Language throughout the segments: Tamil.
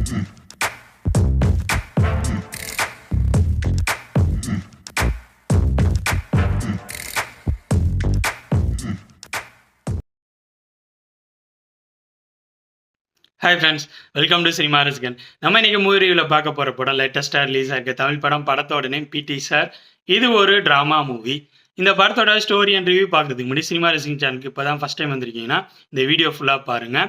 Hi friends, welcome to cinema ரசிகன். நம்ம இன்னைக்கு மூவி ரிவ்யூவில் பார்க்க போகிற படம் லேட்டஸ்ட்டாக ரிலீஸ் ஆகிருக்க தமிழ் படம். படத்தோட நேம் பிடி சார். இது ஒரு ட்ராமா மூவி. இந்த படத்தோட ஸ்டோரி அண்ட் ரிவ்யூ பார்க்குறதுக்கு முன்னாடி சினிமா ரசிகன் சேனலுக்கு இப்போ தான் ஃபஸ்ட் டைம் வந்திருக்கீங்கன்னா இந்த வீடியோ ஃபுல்லாக பாருங்கள்.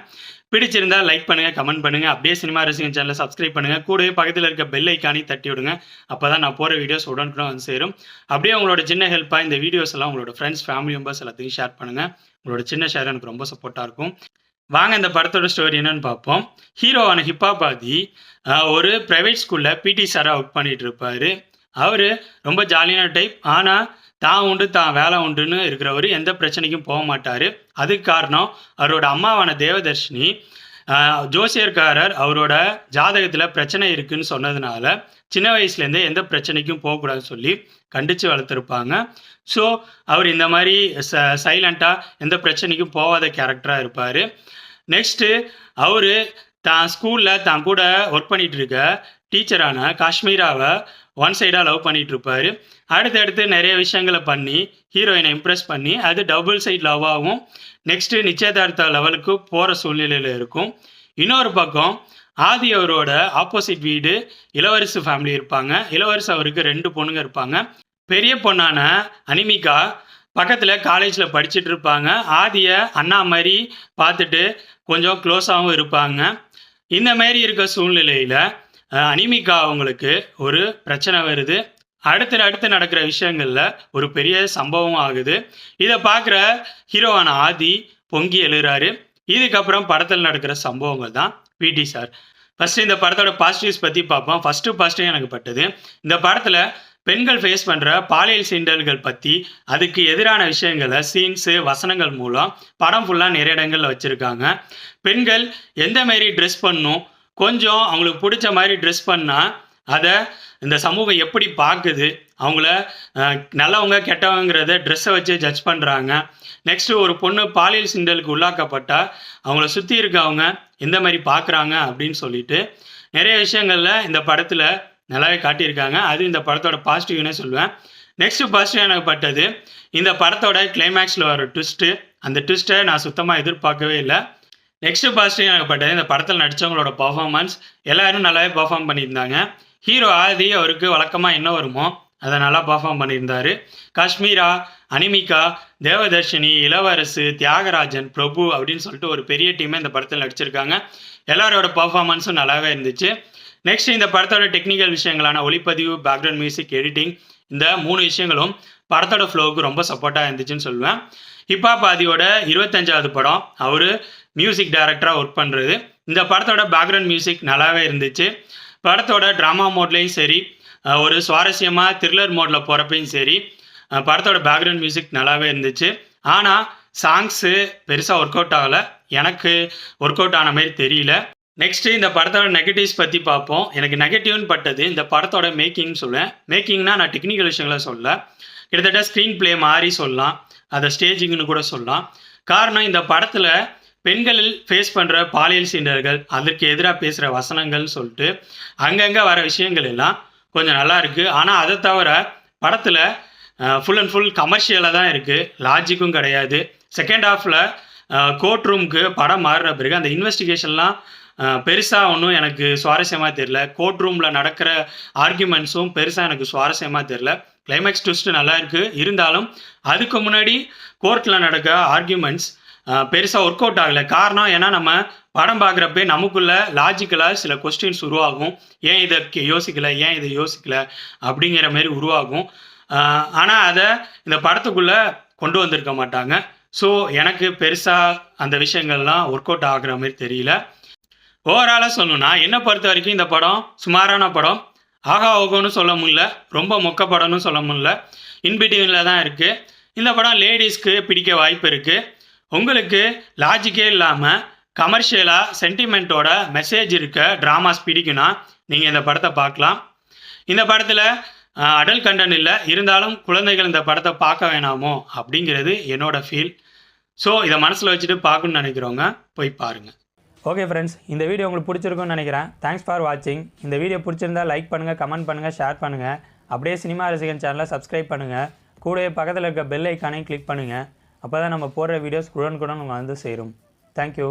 பிடிச்சிருந்தா லைக் பண்ணுங்கள், கமெண்ட் பண்ணுங்கள். அப்படியே சினிமா ரசிகன் சேனலை சப்ஸ்கிரைப் பண்ணுங்கள். கூடவே பக்கத்தில் இருக்க பெல் ஐக்கானி தட்டி விடுங்க. அப்போ தான் நான் போகிற வீடியோஸ் உடனுக்குடன் வந்து சேரும். அப்படியே உங்களோட சின்ன ஹெல்ப்பாக இந்த வீடியோஸ் எல்லாம் உங்களோட ஃப்ரெண்ட்ஸ், ஃபேமிலி மெம்பர்ஸ் எல்லாத்தையும் ஷேர் பண்ணுங்கள். உங்களோட சின்ன ஷேர் எனக்கு ரொம்ப சப்போர்ட்டாக இருக்கும். வாங்க இந்த படத்தோட ஸ்டோரி என்னன்னு பார்ப்போம். ஹீரோவான ஹிப்பாபாதி ஒரு ப்ரைவேட் ஸ்கூலில் பிடி சாராக ஒர்க் பண்ணிகிட்டு இருப்பார். அவர் ரொம்ப ஜாலியான டைப். ஆனால் தான் உண்டு தான் வேலை உண்டுன்னு இருக்கிறவர், எந்த பிரச்சனைக்கும் போக மாட்டார். அதுக்கு காரணம் அவரோட அம்மாவான தேவதர்ஷினி ஜோசியர்காரர் அவரோட ஜாதகத்தில் பிரச்சனை இருக்குன்னு சொன்னதுனால சின்ன வயசுலேருந்தே எந்த பிரச்சனைக்கும் போகக்கூடாதுன்னு சொல்லி கண்டித்து வளர்த்துருப்பாங்க. ஸோ அவர் இந்த மாதிரி சைலண்ட்டாக எந்த பிரச்சனைக்கும் போகாத கேரக்டராக இருப்பார். நெக்ஸ்ட்டு அவர் தான் ஸ்கூலில் தான் கூட ஒர்க் பண்ணிகிட்டு இருக்க டீச்சரான காஷ்மீராவை ஒன் சைடாக லவ் பண்ணிகிட்டு இருப்பார். அடுத்தடுத்து நிறைய விஷயங்களை பண்ணி ஹீரோயினை இம்ப்ரெஸ் பண்ணி அது டபுள் சைட் லவ்வாகவும் நெக்ஸ்ட்டு நிச்சயதார்த்த லெவலுக்கு போகிற சூழ்நிலையில் இருக்கும். இன்னொரு பக்கம் ஆதி அவரோட ஆப்போசிட் வீடு இளவரசு ஃபேமிலி இருப்பாங்க. இளவரசு அவருக்கு 2 பொண்ணுங்க இருப்பாங்க. பெரிய பொண்ணான அனிமிகா பக்கத்தில் காலேஜில் படிச்சுட்டு இருப்பாங்க. ஆதியை அண்ணா மாதிரி பார்த்துட்டு கொஞ்சம் க்ளோஸாகவும் இருப்பாங்க. இந்த மாதிரி இருக்க சூழ்நிலையில் அனிமிகா அவங்களுக்கு ஒரு பிரச்சனை வருது. அடுத்து நடக்கிற விஷயங்களில் ஒரு பெரிய சம்பவம் ஆகுது. இதை பார்க்குற ஹீரோவான ஆதி பொங்கி எழுறாரு. இதுக்கப்புறம் படத்தில் நடக்கிற சம்பவங்கள் தான் பிடி சார். ஃபஸ்ட்டு இந்த படத்தோட பாசிட்டிவ்ஸ் பற்றி பார்ப்போம். ஃபஸ்ட்டு பாசிட்டிவ் எனக்கு பட்டது, இந்த படத்தில் பெண்கள் ஃபேஸ் பண்ணுற பாலியல் சீண்டல்கள் பற்றி அதுக்கு எதிரான விஷயங்களை சீன்ஸு வசனங்கள் மூலம் படம் ஃபுல்லாக நிறைய இடங்களில் வச்சுருக்காங்க. பெண்கள் எந்த மாரி ட்ரெஸ் பண்ணணும், கொஞ்சம் அவங்களுக்கு பிடிச்ச மாதிரி ட்ரெஸ் பண்ணால் அதை இந்த சமூகம் எப்படி பார்க்குது, அவங்கள நல்லவங்க கெட்டவங்கிறத ட்ரெஸ்ஸை வச்சு ஜட்ஜ் பண்ணுறாங்க. நெக்ஸ்ட்டு ஒரு பொண்ணு பாலியல் சீண்டலுக்கு உள்ளாக்கப்பட்டால் அவங்கள சுற்றி இருக்கவங்க எந்த மாதிரி பார்க்குறாங்க அப்படின்னு சொல்லிட்டு நிறைய விஷயங்களில் இந்த படத்தில் நல்லாவே காட்டியிருக்காங்க. அது இந்த படத்தோட பாசிட்டிவ்னே சொல்லுவேன். நெக்ஸ்ட்டு பாசிட்டிவ் எனக்கு பட்டது, இந்த படத்தோட கிளைமேக்ஸில் வர ட்விஸ்ட்டு. அந்த ட்விஸ்ட்டை நான் சுத்தமாக எதிர்பார்க்கவே இல்லை. நெக்ஸ்ட்டு பாசிட்டிவ் எனக்கு பட்டது, இந்த படத்தில் நடித்தவங்களோட பர்ஃபார்மன்ஸ். எல்லோரும் நல்லாவே பர்ஃபார்ம் பண்ணியிருந்தாங்க. ஹீரோ ஆதி அவருக்கு வழக்கமாக என்ன வருமோ அதை நல்லா பர்ஃபார்ம் பண்ணியிருந்தார். காஷ்மீரா, அனிமிகா, தேவதர்ஷினி, இளவரசு, தியாகராஜன், பிரபு அப்படின்னு சொல்லிட்டு ஒரு பெரிய டீமே இந்த படத்தில் நடிச்சிருக்காங்க. எல்லாரோட பர்ஃபார்மன்ஸும் நல்லாவே இருந்துச்சு. நெக்ஸ்ட் இந்த படத்தோட டெக்னிக்கல் விஷயங்களான ஒளிப்பதிவு, பேக்ரவுண்ட் மியூசிக், எடிட்டிங், இந்த 3 விஷயங்களும் படத்தோட ஃப்ளோவுக்கு ரொம்ப சப்போர்ட்டாக இருந்துச்சுன்னு சொல்லுவேன். ஹிப்பாபாதியோட 25வது படம். அவர் மியூசிக் டைரக்டராக ஒர்க் பண்ணுறது. இந்த படத்தோட பேக்ரவுண்ட் மியூசிக் நல்லாவே இருந்துச்சு. படத்தோட ட்ராமா மோட்லேயும் சரி, ஒரு சுவாரஸ்யமாக த்ரில்லர் மோடில் போகிறப்பையும் சரி, படத்தோட பேக்ரவுண்ட் மியூசிக் நல்லாவே இருந்துச்சு. ஆனால் சாங்ஸு பெருசாக ஒர்க் அவுட் ஆகலை. எனக்கு ஒர்க் அவுட் ஆன மாதிரி தெரியல. நெக்ஸ்ட்டு இந்த படத்தோட நெகட்டிவ்ஸ் பற்றி பார்ப்போம். எனக்கு நெகட்டிவ்னு பட்டது இந்த படத்தோட மேக்கிங்னு சொல்லுவேன். மேக்கிங்னா நான் டெக்னிக்கல் விஷயங்களை சொல்ல, கிட்டத்தட்ட ஸ்க்ரீன் பிளே மாதிரி சொல்லலாம், அதை ஸ்டேஜிங்னு கூட சொல்லலாம். காரணம், இந்த படத்தில் பெண்கள் ஃபேஸ் பண்ணுற பாலியல் சீண்டல்கள், அதற்கு எதிராக பேசுகிற வசனங்கள்னு சொல்லிட்டு அங்கங்கே வர விஷயங்கள் எல்லாம் கொஞ்சம் நல்லா இருக்குது. ஆனால் அதை தவிர படத்தில் ஃபுல் அண்ட் ஃபுல் கமர்ஷியலாக தான் இருக்குது, லாஜிக்கும் கிடையாது. செகண்ட் ஹாஃபில் கோர்ட் ரூமுக்கு படம் மாறுற பிறகு அந்த இன்வெஸ்டிகேஷன்லாம் பெருசாக ஒன்றும் எனக்கு சுவாரஸ்யமாக தெரில. கோர்ட் ரூமில் நடக்கிற ஆர்கியூமெண்ட்ஸும் பெருசாக எனக்கு சுவாரஸ்யமாக தெரில. கிளைமேக்ஸ் ட்விஸ்ட்டு நல்லா இருக்குது, இருந்தாலும் அதுக்கு முன்னாடி கோர்ட்டில் நடக்கிற ஆர்கியூமெண்ட்ஸ் பெருசாக ஒர்க் அவுட் ஆகலை. காரணம் ஏன்னா நம்ம படம் பார்க்குறப்பே நமக்குள்ள லாஜிக்கலாக சில கொஸ்டின்ஸ் உருவாகும். ஏன் இதை யோசிக்கலை, ஏன் இதை யோசிக்கலை அப்படிங்கிற மாதிரி உருவாகும். ஆனால் அதை இந்த படத்துக்குள்ளே கொண்டு வந்திருக்க மாட்டாங்க. ஸோ எனக்கு பெருசாக அந்த விஷயங்கள்லாம் ஒர்க் அவுட் ஆகுற மாதிரி தெரியல. ஓவராலாக சொல்லணும்னா என்னை பொறுத்த வரைக்கும் இந்த படம் சுமாரான படம். ஆகா ஓகோன்னு சொல்ல முடியல, ரொம்ப மொக்க படம்னு சொல்ல முடியல, இன்பிட்வீனில் தான் இருக்குது. இந்த படம் லேடிஸ்க்கு பிடிக்க வாய்ப்பு இருக்குது. உங்களுக்கு லாஜிக்கே இல்லாமல் கமர்ஷியலாக சென்டிமெண்ட்டோட மெசேஜ் இருக்க ட்ராமாஸ் பிடிக்குன்னா நீங்கள் இந்த படத்தை பார்க்கலாம். இந்த படத்தில் அடல்ட் கண்டென்ட் இல்லை, இருந்தாலும் குழந்தைகள் இந்த படத்தை பார்க்க வேணாமோ அப்படிங்கிறது என்னோட ஃபீல். ஸோ இதை மனசில் வச்சுட்டு பார்க்கணுன்னு நினைக்கிறவங்க போய் பாருங்கள். ஓகே ஃப்ரெண்ட்ஸ், இந்த வீடியோ உங்களுக்கு பிடிச்சிருக்கும்னு நினைக்கிறேன். தேங்க்ஸ் ஃபார் வாட்சிங். இந்த வீடியோ பிடிச்சிருந்தா லைக் பண்ணுங்கள், கமெண்ட் பண்ணுங்கள், ஷேர் பண்ணுங்கள். அப்படியே சினிமா ரசிகன் சேனலை சப்ஸ்கிரைப் பண்ணுங்கள். கூடவே பக்கத்தில் இருக்க பெல் ஐக்கானையும் கிளிக் பண்ணுங்கள். அப்போ தான் நம்ம போடுற வீடியோஸ் உடனுக்குடன் உங்களுக்கு வந்து சேரும். தேங்க்யூ.